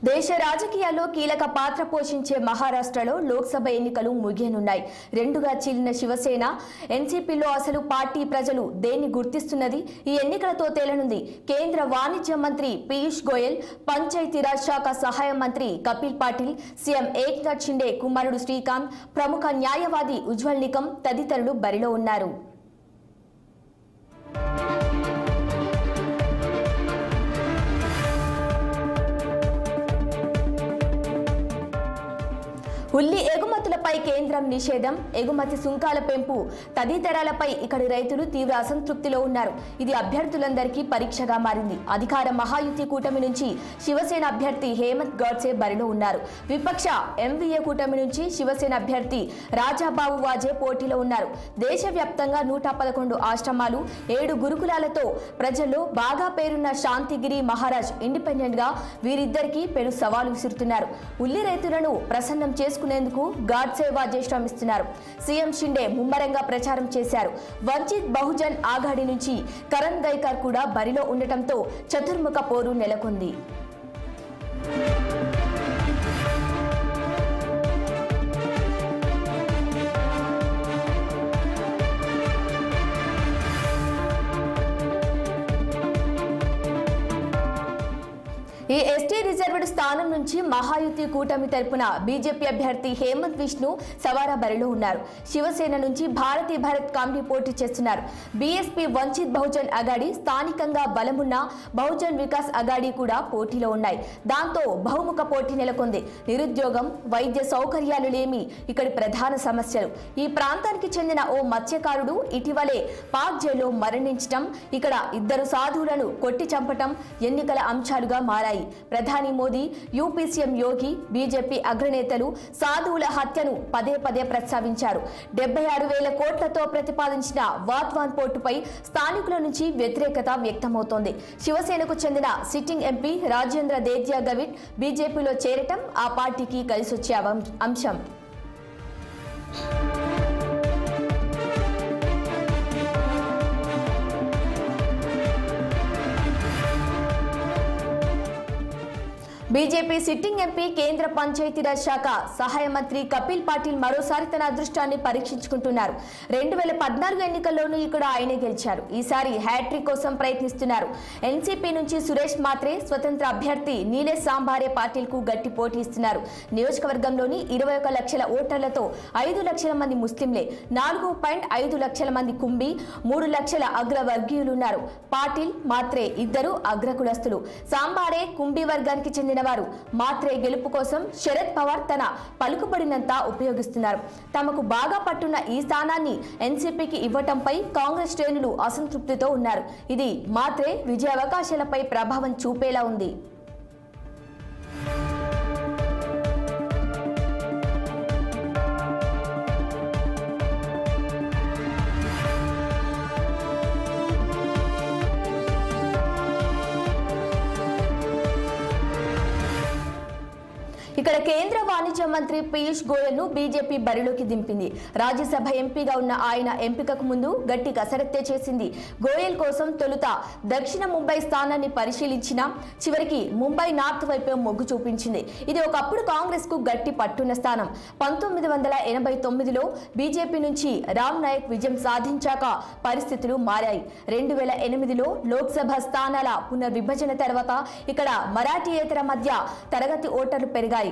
దేశ రాజకీయాల్లో కీలక పాత్ర పోషించే మహారాష్ట్రలో లోక్సభ ఎన్నికలు ముగియనున్నాయి. రెండుగా చీలిన శివసేన, ఎన్సీపీలో అసలు పార్టీ ప్రజలు దేన్ని గుర్తిస్తున్నది ఈ ఎన్నికలతో తేలనుంది. కేంద్ర వాణిజ్య మంత్రి పీయూష్ గోయల్, పంచాయతీరాజ్ శాఖ సహాయ మంత్రి కపిల్ పాటిల్, సీఎం ఏక్నాథ్ షిండే కుమారుడు శ్రీకాంత్, ప్రముఖ న్యాయవాది ఉజ్వల్ నికం తదితరులు బరిలో ఉన్నారు. ఉల్లి ఎగుమతులపై కేంద్రం నిషేధం, ఎగుమతి సుంకాల పెంపు తదితరాలపై ఇక్కడి రైతులు తీవ్ర అసంతృప్తిలో ఉన్నారు. ఇది అభ్యర్థులందరికీ పరీక్షగా మారింది. అధికార మహాయుతి కూటమి నుంచి శివసేన అభ్యర్థి హేమంత్ గౌడ్సే బరిలో ఉన్నారు. విపక్ష ఎంవీఏ కూటమి నుంచి శివసేన అభ్యర్థి రాజాబాబు వాజే పోటీలో ఉన్నారు. దేశవ్యాప్తంగా 111 ఆశ్రమాలు, 7 గురుకులాలతో ప్రజల్లో బాగా పేరున్న శాంతిగిరి మహారాజ్ ఇండిపెండెంట్ గా వీరిద్దరికీ పెను సవాలు విసురుతున్నారు. ఉల్లి రైతులను ప్రసన్నం చేసుకునేందుకు గాడ్సే వాజే శ్రమిస్తున్నారు. సీఎం షిండే ముమ్మరంగా ప్రచారం చేశారు. వంచిత్ బహుజన్ ఆఘాడీ నుంచి కరణ్ గైకార్ కూడా బరిలో ఉండటంతో చతుర్ముఖ పోరు నెలకొంది. ఈ ఎస్టీ రిజర్వ్డ్ స్థానం నుంచి మహాయుతి కూటమి తరపున బీజేపీ అభ్యర్థి హేమంత్ విష్ణు సవారా బరిలో ఉన్నారు. శివసేన నుంచి భారతీ భరత్ కామ్ని పోటీ చేస్తున్నారు. బీఎస్పీ వంచిత్ బహుజన్ అగాడి, స్థానికంగా బలమున్న బహుజన్ వికాస్ అగాడి కూడా పోటీలో ఉన్నాయి. దాంతో బహుముఖ పోటీ నెలకొంది. నిరుద్యోగం, వైద్య సౌకర్యాలు లేమి ఇక్కడి ప్రధాన సమస్యలు. ఈ ప్రాంతానికి చెందిన ఓ మత్స్యకారుడు ఇటీవలే పాక్ జైల్లో మరణించటం, ఇక్కడ 2 సాధువులను కొట్టి చంపటం ఎన్నికల అంశాలుగా మారాయి. ప్రధాని మోదీ, యూపీ సీఎం యోగి, బీజేపీ అగ్రనేతలు సాధువుల హత్యను పదే పదే ప్రస్తావించారు. 76,000 కోట్లతో ప్రతిపాదించిన వాధ్వాన్ పోర్టుపై స్థానికుల నుంచి వ్యతిరేకత వ్యక్తమవుతోంది. శివసేనకు చెందిన సిట్టింగ్ ఎంపీ రాజేంద్ర దేద్యా గవిట్ బీజేపీలో చేరటం ఆ పార్టీకి కలిసొచ్చే అంశం. బీజేపీ సిట్టింగ్ ఎంపీ, కేంద్ర పంచాయతీరాజ్ శాఖ సహాయ మంత్రి కపిల్ పాటిల్ మరోసారి తన అదృష్టాన్ని పరీక్షించుకుంటున్నారు. 2014 ఎన్నికల్లోనూ ఇక్కడ ఆయనే గెలిచారు. ఈసారి హ్యాట్రిక్ కోసం ప్రయత్నిస్తున్నారు. ఎన్సీపీ నుంచి సురేష్ మాత్రే, స్వతంత్ర అభ్యర్థి నీలేష్ సాంబారే పాటిల్ కు గట్టి పోటీ ఇస్తున్నారు. నియోజకవర్గంలోని 21 లక్షల ఓటర్లతో 5 లక్షల మంది ముస్లింలే, 4.5 లక్షల మంది కుంబి, 3 లక్షల అగ్రవర్గీయులున్నారు. పాటిల్, మాత్రే ఇద్దరు అగ్రకులస్తులు. సాంబారే కుంబి వర్గానికి చెందిన వారు. మాత్రే గెలుపు కోసం శరద్ పవార్ తన పలుకుబడినంత ఉపయోగిస్తున్నారు. తమకు బాగా పట్టున్న ఈ స్థానాన్ని ఎన్సీపీకి ఇవ్వటంపై కాంగ్రెస్ శ్రేణులు అసంతృప్తితో ఉన్నారు. ఇది మాత్రే విజయావకాశాలపై ప్రభావం చూపేలా ఉంది. ఇక్కడ కేంద్ర వాణిజ్య మంత్రి పీయూష్ గోయల్ ను బీజేపీ బరిలోకి దింపింది. రాజ్యసభ ఎంపీగా ఉన్న ఆయన ఎంపికకు ముందు గట్టి కసరత్తే చేసింది. గోయల్ కోసం తొలుత దక్షిణ ముంబై స్థానాన్ని పరిశీలించినా చివరికి ముంబై నార్త్ వైపే మొగ్గు చూపించింది. ఇది ఒకప్పుడు కాంగ్రెస్ కు గట్టి పట్టున్న స్థానం. 1989లో బీజేపీ నుంచి రామ్ నాయక్ విజయం సాధించాక పరిస్థితులు మారాయి. 2008లో లోక్సభ స్థానాల పునర్విభజన తర్వాత ఇక్కడ మరాఠీయేతర మధ్య తరగతి ఓటర్లు పెరిగాయి.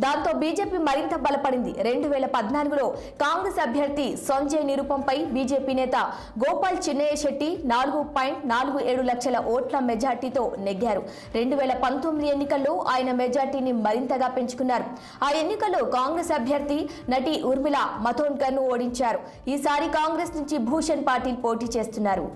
దాంతో బీజేపీ మరింత బలపడింది. 2014లో కాంగ్రెస్ అభ్యర్థి సంజయ్ నిరుపంపై బీజేపీ నేత గోపాల్ చిన్నయ్య శెట్టి 4.47 లక్షల ఓట్ల మెజార్టీతో నెగ్గారు. 2019 ఎన్నికల్లో ఆయన మెజార్టీని మరింతగా పెంచుకున్నారు. ఆ ఎన్నికల్లో కాంగ్రెస్ అభ్యర్థి నటి ఉర్మిళ మతోండ్కర్ ను ఓడించారు. ఈసారి కాంగ్రెస్ నుంచి భూషణ్ పాటిల్ పోటీ చేస్తున్నారు.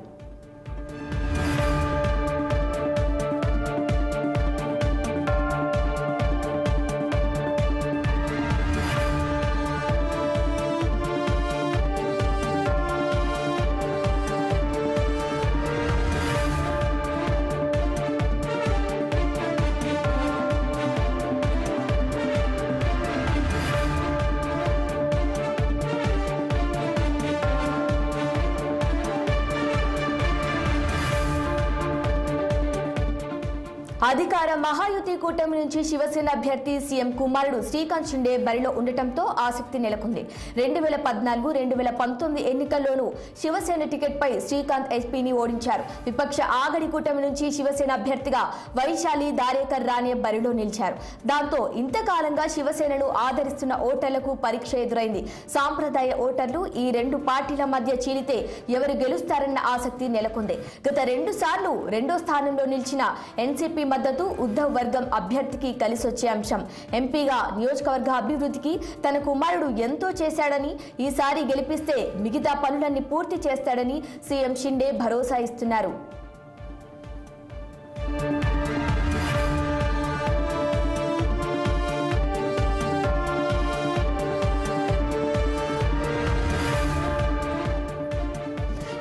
అధికార మహాయుతి కూటమి నుంచి శివసేన అభ్యర్థి సీఎం కుమారుడు శ్రీకాంత్ షిండే బరిలో ఉండటంతో ఆసక్తి నెలకొంది. 2014-2019 ఎన్నికల్లోనూ శివసేన టికెట్పై శ్రీకాంత్ ఎస్పీని ఓడించారు. విపక్ష ఆగడి కూటమి నుంచి శివసేన అభ్యర్థిగా వైశాలి దారేకర్ రాణే బరిలో నిలిచారు. దాంతో ఇంతకాలంగా శివసేనను ఆదరిస్తున్న ఓటర్లకు పరీక్ష ఎదురైంది. సాంప్రదాయ ఓటర్లు ఈ రెండు పార్టీల మధ్య చీలితే ఎవరు గెలుస్తారన్న ఆసక్తి నెలకొంది. గత 2 సార్లు రెండో స్థానంలో నిలిచిన ఎన్సీపీ మద్దతు ఉద్ధవ్ వర్గం అభ్యర్థికి కలిసొచ్చే అంశం. ఎంపీగా నియోజకవర్గ అభివృద్ధికి తన కుమారుడు ఎంతో చేశాడని, ఈసారి గెలిపిస్తే మిగతా పనులన్నీ పూర్తి చేస్తాడని సీఎం షిండే భరోసా ఇస్తున్నారు.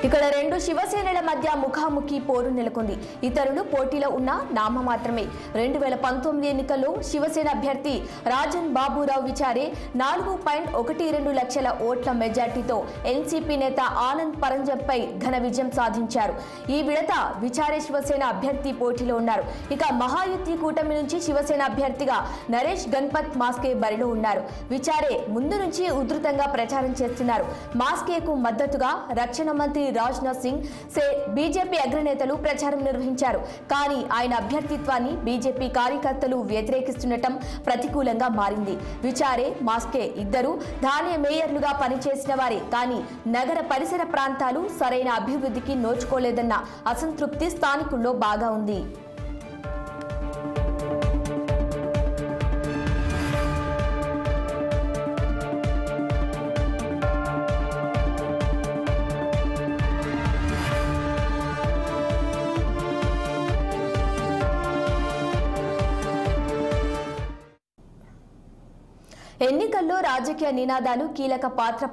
ఇక్కడ రెండు శివసేనల మధ్య ముఖాముఖి పోరు నెలకొంది. ఇతరులు పోటీలో ఉన్న నామ మాత్రమే. 2019 ఎన్నికల్లో శివసేన అభ్యర్థి రాజన్ బాబురావు విచారే 4.12 లక్షల ఓట్ల మెజార్టీతో ఎన్సీపీ నేత ఆనంద్ పరంజపై ఘన విజయం సాధించారు. ఈ విడత విచారే శివసేన అభ్యర్థి పోటీలో ఉన్నారు. ఇక మహాయుతి కూటమి నుంచి శివసేన అభ్యర్థిగా నరేష్ గణపత్ మాస్కే బరిలో ఉన్నారు. విచారే ముందు నుంచి ఉధృతంగా ప్రచారం చేస్తున్నారు. మాస్కేకు మద్దతుగా రక్షణ మంత్రి రాజ్నాథ్ సింగ్ బీజేపీ అగ్రనేతలు ప్రచారం నిర్వహించారు. కానీ ఆయన అభ్యర్థిత్వాన్ని బీజేపీ కార్యకర్తలు వ్యతిరేకిస్తుండటం ప్రతికూలంగా మారింది. విచారే, మాస్కే ఇద్దరు ధాన్య మేయర్లుగా పనిచేసిన వారే. కానీ నగర పరిసర ప్రాంతాలు సరైన అభివృద్ధికి నోచుకోలేదన్న అసంతృప్తి స్థానికుల్లో బాగా ఉంది. ఎన్నికల్లో రాజకీయ నినాదాలు కీలక పాత్ర